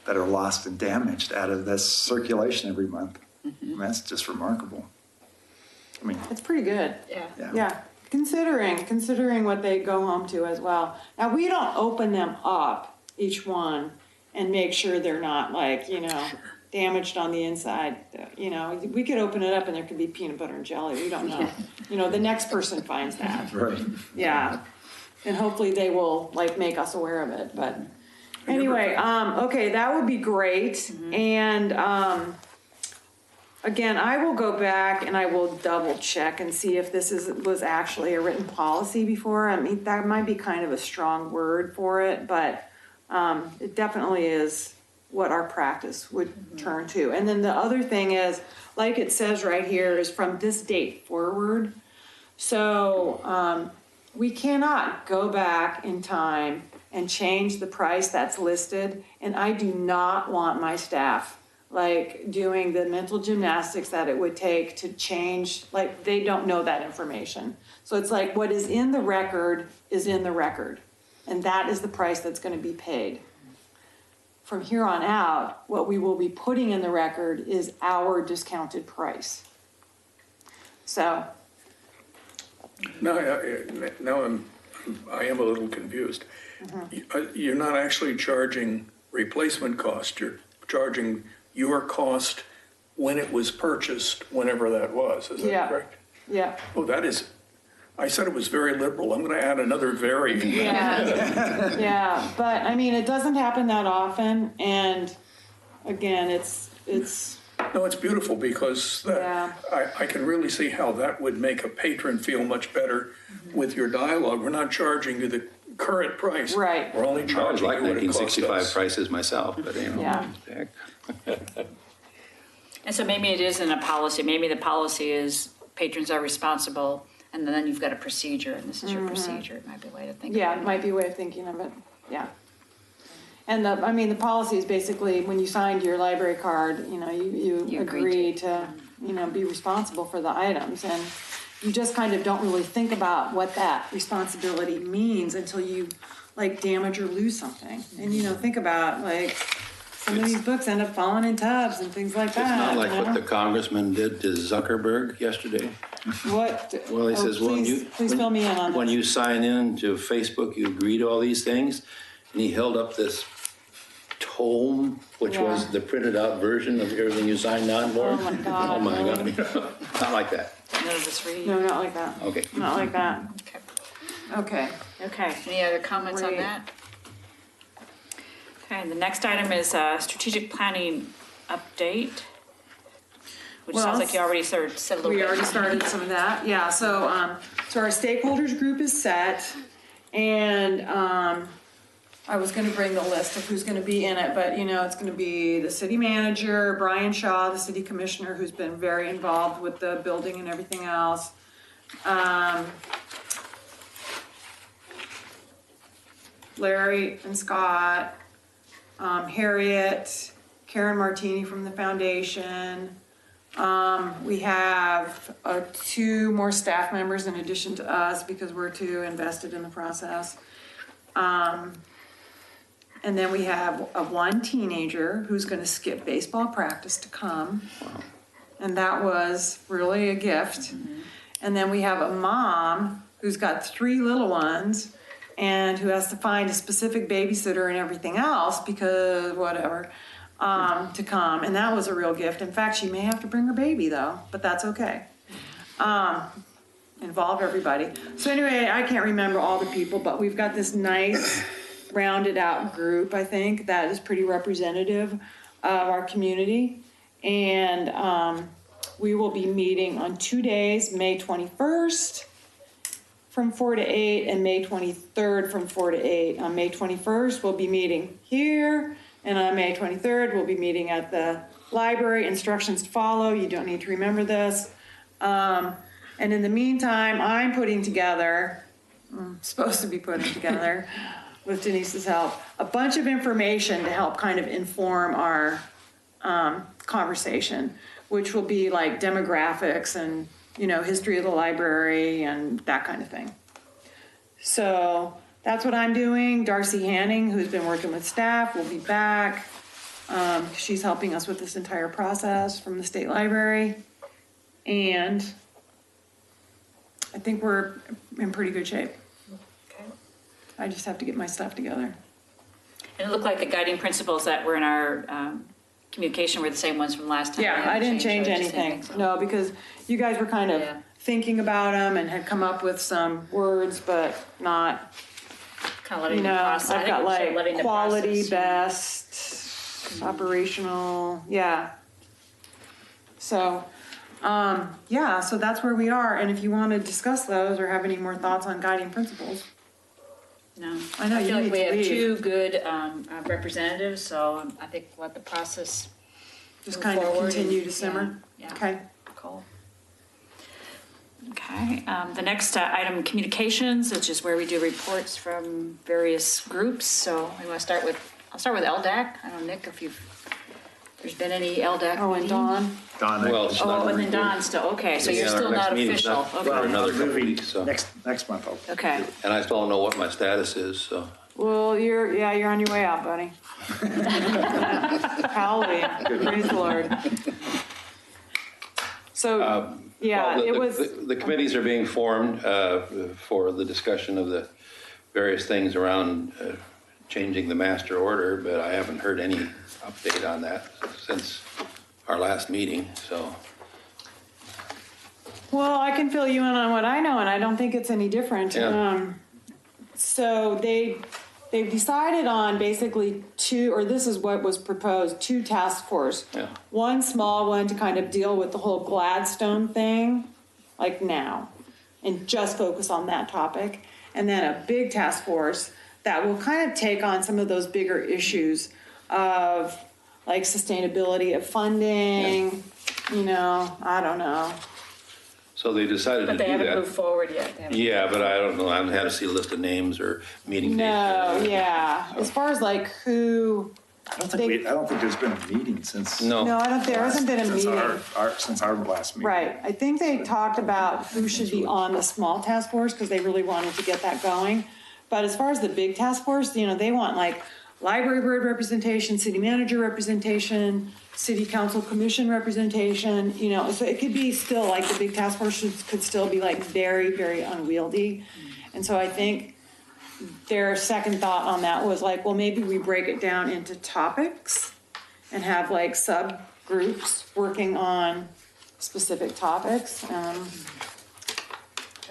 that are lost and damaged out of this circulation every month. I mean, that's just remarkable. I mean, It's pretty good. Yeah. Yeah, considering what they go home to as well. Now, we don't open them up, each one, and make sure they're not like, you know, damaged on the inside. You know, we could open it up and there could be peanut butter and jelly. We don't know. You know, the next person finds that. right. Yeah. And hopefully they will like make us aware of it. But anyway, okay, that would be great. And again, I will go back and I will double check and see if this was actually a written policy before. I mean, that might be kind of a strong word for it, but it definitely is what our practice would turn to. And then the other thing is, like it says right here, is from this date forward. So we cannot go back in time and change the price that's listed. And I do not want my staff like doing the mental gymnastics that it would take to change, like they don't know that information. So it's like what is in the record is in the record. And that is the price that's going to be paid. From here on out, what we will be putting in the record is our discounted price. So. Now I am a little confused. You're not actually charging replacement cost. You're charging your cost when it was purchased, whenever that was. Is that correct? Yeah. Oh, that is, I said it was very liberal. I'm going to add another very. Yeah. Yeah. But I mean, it doesn't happen that often. And again, it's No, it's beautiful because Yeah. I can really see how that would make a patron feel much better with your dialogue. We're not charging you the current price. Right. We're only I was charging like you what it costs 1965 us. prices myself, but Yeah. heck. And so maybe it isn't a policy, maybe the policy is patrons are responsible, and then you've got a procedure, and this is your procedure, it might be a way to think Yeah, about it it. might be a way of thinking of it, yeah. And the policy is basically, when you signed your library card, you You agreed agree to. to, be responsible for the items. And you just kind of don't really think about what that responsibility means until you like damage or lose something. And, think about like, some of these books end up falling in tubs and things like It's that. not like you what know? the congressman did to Zuckerberg yesterday. What? Well, he Oh, says, well, please fill me in on when this. you sign in to Facebook, you agree to all these things. And he held up this tome, which was Yeah. the printed out version of everything you signed on for. Oh, my God, Oh, my really? God. Not like that. None of us read. No, not like that. Okay. Not like that. Okay. Okay. Okay, any other comments on Great. that? Okay, the next item is strategic planning update, which Well, sounds like you already said a little bit. We already started some of that, yeah, so our stakeholders group is set, and, I was gonna bring the list of who's gonna be in it, but, it's gonna be the city manager, Brian Shaw, the city commissioner, who's been very involved with the building and everything else. Larry and Scott, Harriet, Karen Martini from the foundation. We have 2 more staff members in addition to us because we're too invested in the process. And then we have one teenager who's going to skip baseball practice to come. And that was really a gift. And then we have a mom who's got 3 little ones and who has to find a specific babysitter and everything else because whatever, to come. And that was a real gift. In fact, she may have to bring her baby though, but that's okay. Involve everybody. So anyway, I can't remember all the people, but we've got this nice rounded out group, I think, that is pretty representative of our community. And we will be meeting on 2 days, May 21st from 4 to 8 and May 23rd from 4 to 8. On May 21st, we'll be meeting here, and on May 23rd, we'll be meeting at the library. Instructions to follow. You don't need to remember this. And in the meantime, I'm supposed to be putting together, with Denise's help, a bunch of information to help kind of inform our conversation, which will be like demographics and, history of the library and that kind of thing. So that's what I'm doing. Darcy Hanning, who's been working with staff, will be back. She's helping us with this entire process from the state library. And I think we're in pretty good shape. Okay. I just have to get my stuff together. And it looked like the guiding principles that were in our communication were the same ones from last time. Yeah, We haven't I didn't change those, the same anything. things. No, because you guys were kind of Yeah. thinking about them and had come up with some words, but not, Kind of letting the process. I I've think got we should like letting the quality, process- best, operational, yeah. So, so that's where we are. And if you want to discuss those or have any more thoughts on guiding principles. No. I know you feel like need we to have leave. 2 good representatives, so I think let the process Just move kind of forward continue and- to simmer. Yeah. Okay. Cool. Okay, the next item, communications, which is where we do reports from various groups. So we want to I'll start with LDAC. I don't know, Nick, if there's been any LDAC. Oh, and meeting? Dawn. Don, Well, it's Oh, not and then reported. Don still, okay, so you're Yeah, our still next not meeting's official. not- Okay. Well, another couple moving weeks, so. next month. Okay, And I still don't know what my status is, so. Well, you're on your way out, buddy. Hallelujah. Praise the Lord. So, yeah, Well, it was, The committees are being formed for the discussion of the various things around changing the master order, but I haven't heard any update on that since our last meeting, so. well, I can fill you in on what I know, and I don't think it's any different. Yeah. So they they've decided on basically two, or this is what was proposed, two task force. Yeah. One small one to kind of deal with the whole Gladstone thing, like now, and just focus on that topic. And then a big task force that will kind of take on some of those bigger issues of like sustainability of funding, you know, I don't know. So they decided to But do they haven't moved that. forward yet. They haven't- Yeah, but I don't know, I haven't had to see a list of names or meeting dates. No, yeah. As far as like who, I don't think there's been a meeting since. No. no, I don't, there hasn't been a since meeting. Since our last meeting. Right. I think they talked about who should be on the small task force because they really wanted to get that going. But as far as the big task force, you know, they want like library board representation, city manager representation, city council commission representation, you know, so it could be still like the big task force could still be like very, very unwieldy. And so I think their second thought on that was like, well, maybe we break it down into topics and have like subgroups working on specific topics.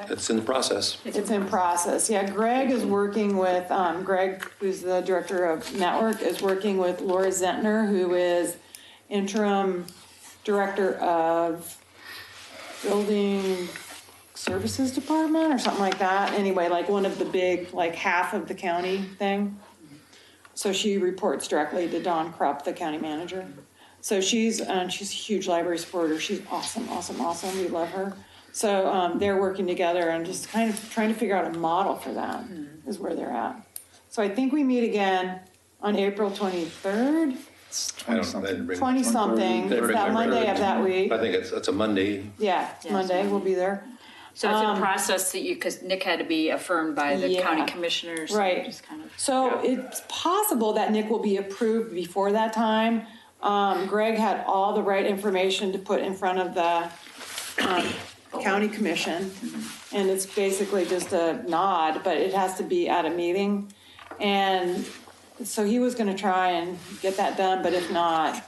It's in the process. It's in process. Yeah, Greg is working with, Greg, who's the director of network, is working with Laura Zentner, who is interim director of building services department or something like that. Anyway, like one of the big, like half of the county thing. So she reports directly to Dawn Krupp, the county manager. So she's a huge library supporter. She's awesome, awesome, awesome. We love her. So they're working together and just kind of trying to figure out a model for that is where they're at. So I think we meet again on April 23rd, I didn't bring- 20-something. It's that Monday of that week. I think it's a Monday. Yeah, it's Yes, Monday. We'll be there. So it's in process that because Nick had to be affirmed by the Yeah. county commissioners. so Right. just kind of- So it's possible that Nick will be approved before that time. Greg had all the right information to put in front of the county commission. And it's basically just a nod, but it has to be at a meeting. And so he was gonna try and get that done, but if not,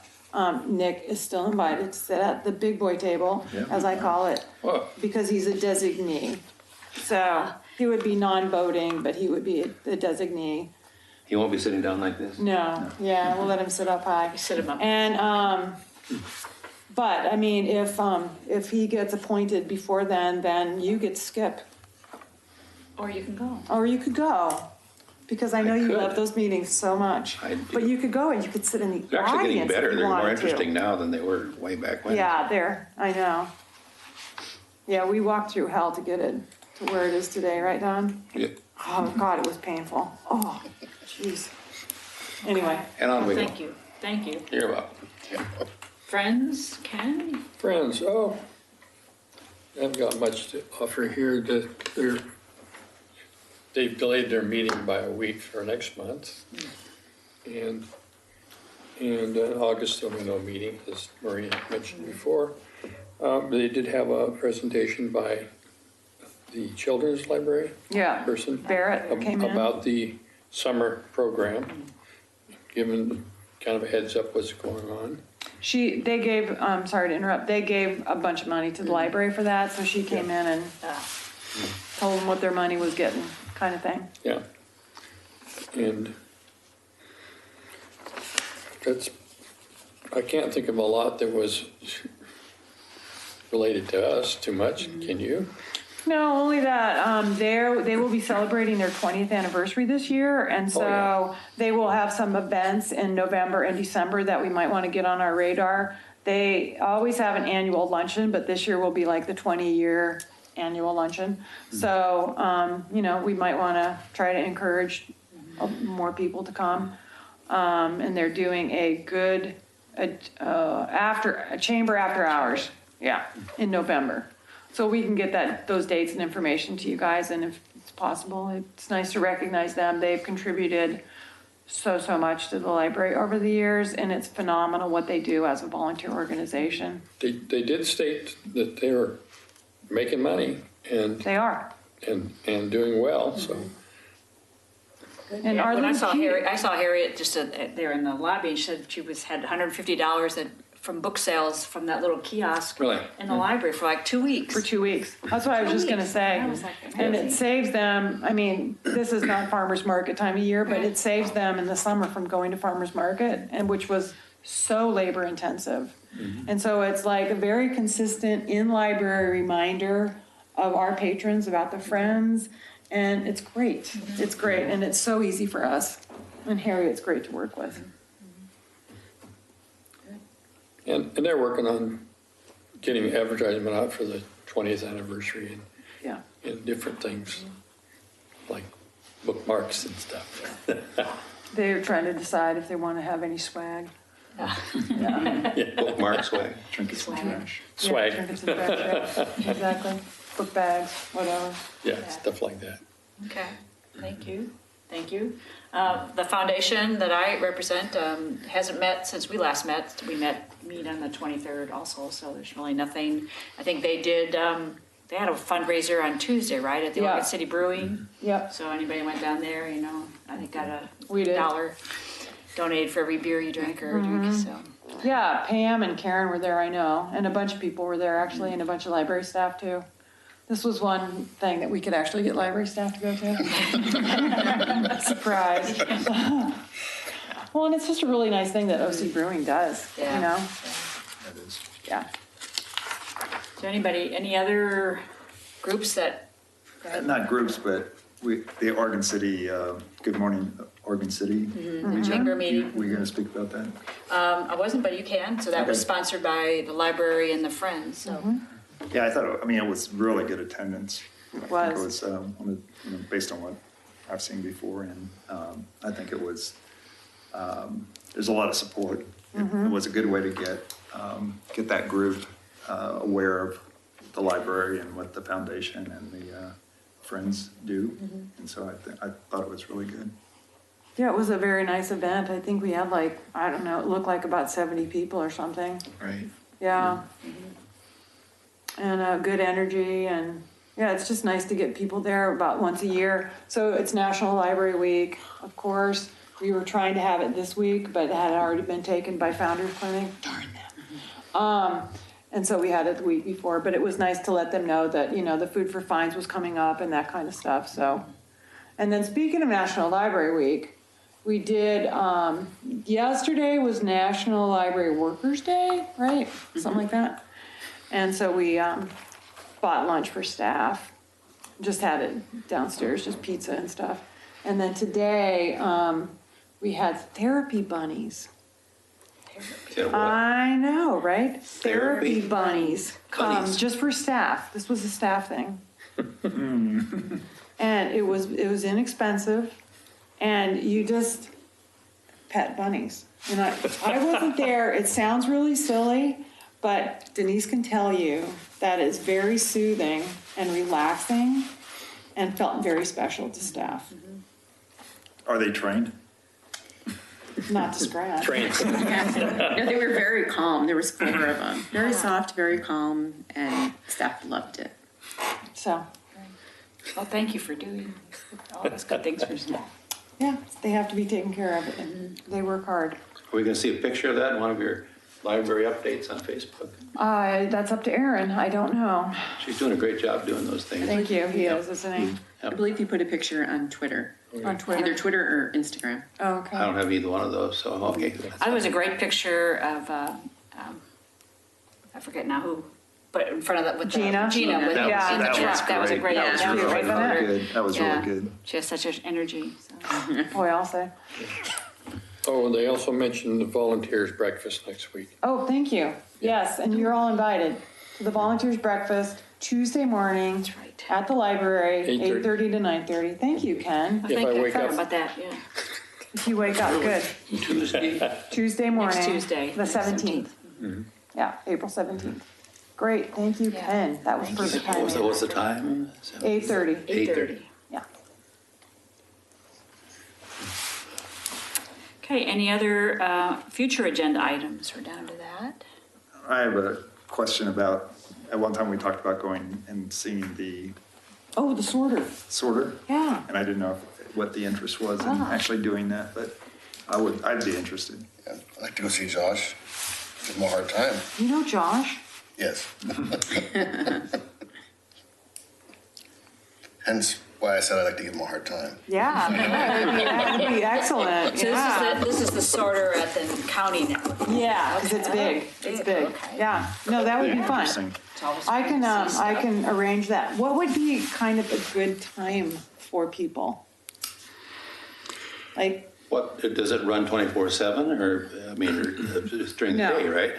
Nick is still invited to sit at the big boy table, as I call it, Whoa. because he's a designee. So he would be non-voting, but he would be the designee. He won't be sitting down like this? No, yeah, we'll let him sit up high. Sit him up. And, but I mean, if he gets appointed before then you get to skip, Or you can go. or you could go. Because I know you could. love those meetings so much. I do. But you could go and you could sit in the They're actually getting audience better. if you They're more wanted to. interesting now than they were way back when. Yeah, I know. Yeah, we walked through hell to get it to where it is today, right, Don? Yeah. Oh, God, it was painful. Oh, jeez. Anyway, And on we go. Thank you. Thank you. You're welcome. Friends, Ken? Friends, oh, I haven't got much to offer here. They've delayed their meeting by a week for next month. And in August, there'll be no meeting, as Maria mentioned before. They did have a presentation by the Children's Library yeah, person Barrett came in. about the summer program, giving kind of a heads up what's going on. They gave, sorry to interrupt, they gave a bunch of money to the library for that, so she came in and told them what their money was getting, kind of thing. Yeah. And I can't think of a lot that was related to us too much. Can you? No, only that they will be celebrating their 20th anniversary this year, and so yeah. they will have some events in November and December that we might want to get on our radar. They always have an annual luncheon, but this year will be like the 20-year annual luncheon. So, we might want to try to encourage more people to come. And they're doing a chamber after hours, in November. So we can get those dates and information to you guys, and if it's possible, it's nice to recognize them. They've contributed so much to the library over the years, and it's phenomenal what they do as a volunteer organization. They did state that they were making money and They are. doing well, so. And When I Arlene saw Key- Harriet just there in the lobby, and she said she had $150 from book sales from that little kiosk Really? in the library for like 2 weeks. For 2 weeks. That's what I was just gonna say. I was like, And it amazing. saves them, I mean, this is not farmer's market time of year, but it saves them in the summer from going to farmer's market, and which was so labor intensive. And so it's like a very consistent in-library reminder of our patrons about the Friends, and it's great. It's great, and it's so easy for us. And Harriet's great to work with. And they're working on getting advertisement out for the 20th anniversary Yeah. and different things, like bookmarks and stuff. They're trying to decide if they want to have any swag. Bookmark swag. Trinkets and trash. Yeah, Swag, trinkets and trash, yeah. Exactly. Book bags, whatever. yeah, stuff like that. Okay, thank you, thank you. The foundation that I represent hasn't met since we last met. We meet on the 23rd also, so there's really nothing. I think they did, they had a fundraiser on Tuesday, right, at the Yeah. Oregon City Brewing? Yep. So anybody went down there, I think got a We did. $1 donated for every beer you drank or drink, so. Yeah, Pam and Karen were there, I know, and a bunch of people were there actually, and a bunch of library staff too. This was one thing that we could actually get library staff to go to. Surprise. Well, and it's just a really nice thing that OC Brewing does, you Yeah. know? That is. Yeah. So any other groups that, Not groups, but the Oregon City, Good Morning Oregon City. the chamber meeting? Were you going to speak about that? I wasn't, but you can. So that was Okay. sponsored by the library and the Friends, so. Yeah, it was really good attendance. It I think was. it was based on what I've seen before, and I think it was, there's a lot of support. It was a good way to get that group aware of the library and what the foundation and the Friends do. And so I thought it was really good. Yeah, it was a very nice event. I think we had like, I don't know, it looked like about 70 people or something. Right. Yeah. And good energy, and yeah, it's just nice to get people there about once a year. So it's National Library Week, of course. We were trying to have it this week, but it had already been taken by Founders Clinic. Darn them. And so we had it the week before, but it was nice to let them know that, the Food for Fines was coming up and that kind of stuff, so. And then speaking of National Library Week, we did, yesterday was National Library Workers Day, right? Something like that. And so we bought lunch for staff, just had it downstairs, just pizza and stuff. And then today, we had therapy bunnies. Said what? I know, right? Therapy bunnies. bunnies. Just for staff. This was a staff thing. And it was inexpensive, and you just pet bunnies. And I wasn't there. It sounds really silly, but Denise can tell you that is very soothing and relaxing, and felt very special to staff. Are they trained? Not to scratch. Train. Yeah, they were very calm. There was 4 of them. Very soft, very calm, and staff loved it. So, Well, thank you for doing all those good things for staff. yeah, they have to be taken care of, and they work hard. Are we gonna see a picture of that in one of your library updates on Facebook? That's up to Erin. I don't know. She's doing a great job doing those things. Thank you. He is, isn't he? I believe you put a picture on Twitter, On either Twitter. Twitter or Instagram. Oh, I okay. don't have either one of those, so, okay. It was a great picture of, I forget now who, but in front of with Gina? Gina with, Yeah. in the That was truck. That was a great. great. Yeah, that was it was really really great. Good. That was Yeah. really good. She has such an energy. So. Boy, I'll say. Oh, and they also mentioned the volunteers breakfast next week. Oh, thank you. Yes, and you're all invited to the volunteers breakfast Tuesday morning That's right. at the library, 8:30. 8:30 to 9:30. Thank you, Ken. If I wake forgot up- about that, yeah. If you wake up, good. Tuesday, Tuesday morning. Tuesday, The next 17th. Yeah, April 17th. Great, thank you, Yeah. Ken. That was perfect timing. what's the time? 8:30. 8:30. Yeah. Okay, any other future agenda items? We're down to that. I have a question about, at one time we talked about going and seeing the Oh, the sorter. sorter. Yeah. And I didn't know what the interest was in actually doing that, but I'd be interested. Yeah, I'd like to go see Josh. Give them a hard time. You know Josh? Yes. Hence why I said I like to give them a hard time. Yeah, that would be excellent. So Yeah, this is the sorter at the county network. yeah, because it's big. It's big. Okay. Yeah, no, that would be fun. Interesting. It's always I can, fun to see I stuff. can arrange that. What would be kind of a good time for people? Like, What, does it run 24/7 or, I mean, or it's during the No. day, right?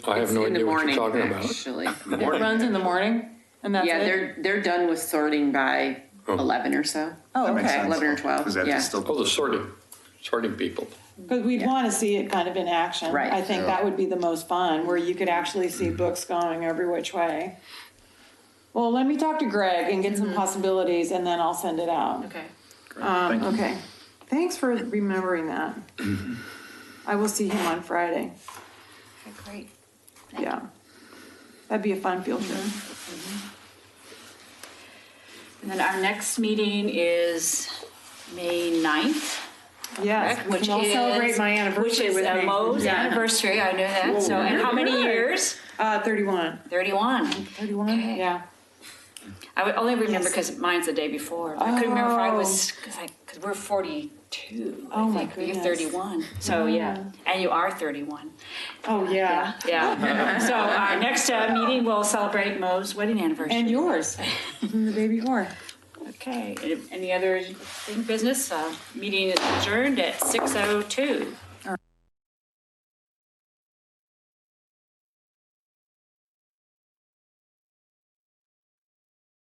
I have no In the idea what you're morning, talking about. actually. it runs in the morning and that's Yeah, it? they're done with sorting by Oh. 11 or so. Oh, That makes okay. sense. 11 or 12, Because they have to yeah. still. Oh, the sorting people. Because we'd want to see it kind of in action. Right. I think that would be the most fun, where you could actually see books going every which way. Well, let me talk to Greg and get some possibilities, and then I'll send it out. Okay. Thank you. Okay. Thanks for remembering that. I will see him on Friday. Okay, great. Yeah. That'd be a fun field trip. And then our next meeting is May 9th. Yes, we can all celebrate my anniversary with Which is me. Mo's Yeah. anniversry, I know that. So, and how many years? 31. 31. 31? Okay. Yeah. I would only remember Yes. because mine's the day before. I couldn't remember if I was, Oh. because we're 42, Oh, I my think. You're goodness. 31. So, yeah. And you are 31. Oh, yeah. Yeah. So our next meeting will celebrate Mo's wedding anniversary. And yours. And the day before. Okay. Any other business? Meeting is adjourned at 6:02.